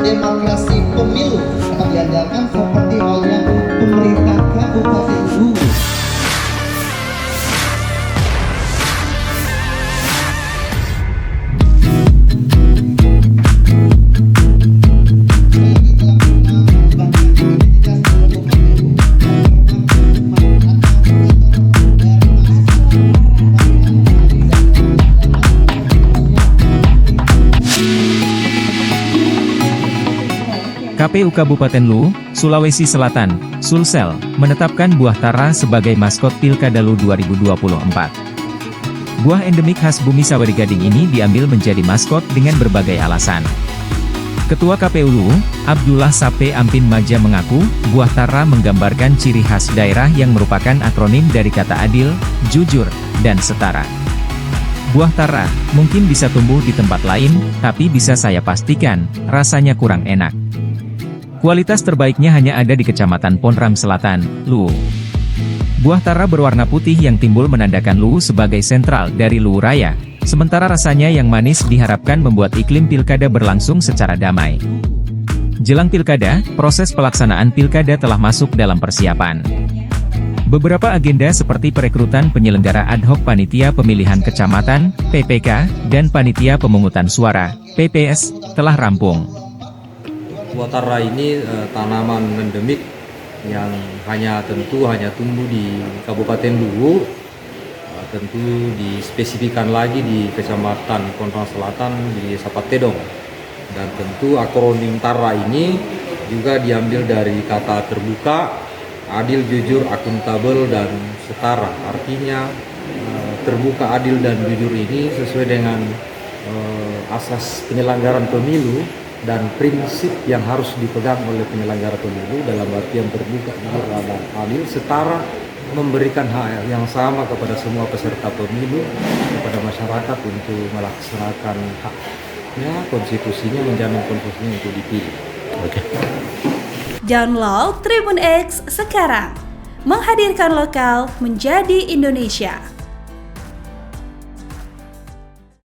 demokrasi pemilu akan diandalkan seperti halnya pemerintah Kabupaten Luwu. KPU Kabupaten Luwu, Sulawesi Selatan, Sulsel, menetapkan buah tara sebagai maskot Pilkada Luwu 2024. Buah endemik khas Bumi Sawari Gading ini diambil menjadi maskot dengan berbagai alasan. Ketua KPU Luwu, Abdullah Sape Ampin Maja mengaku, buah tara menggambarkan ciri khas daerah yang merupakan akronim dari kata adil, jujur, dan setara. Buah tara mungkin bisa tumbuh di tempat lain, tapi bisa saya pastikan, rasanya kurang enak. Kualitas terbaiknya hanya ada di Kecamatan Ponram Selatan, Luwu. Buah tara berwarna putih yang timbul menandakan Luwu sebagai sentral dari Luwu Raya, sementara rasanya yang manis diharapkan membuat iklim pilkada berlangsung secara damai. Jelang pilkada, proses pelaksanaan pilkada telah masuk dalam persiapan. Beberapa agenda seperti perekrutan penyelenggara ad hoc Panitia Pemilihan Kecamatan, PPK, dan Panitia Pemungutan Suara, PPS, telah rampung. Buah tara ini tanaman endemik yang hanya tumbuh di Kabupaten Luwu, tentu dispesifikan lagi di Kecamatan Ponram Selatan di Sapatedong. Dan tentu akronim tara ini juga diambil dari kata terbuka, adil, jujur, akuntabel, dan setara. Artinya terbuka, adil, dan jujur ini sesuai dengan asas penyelenggaraan pemilu dan prinsip yang harus dipegang oleh penyelenggara pemilu dalam artian terbuka, jujur, dan adil, setara, memberikan hak yang sama kepada semua peserta pemilu, kepada masyarakat untuk melaksanakan haknya, konstitusinya menjamin konstitusinya untuk dipilih. Download Tribun X sekarang, menghadirkan lokal menjadi Indonesia.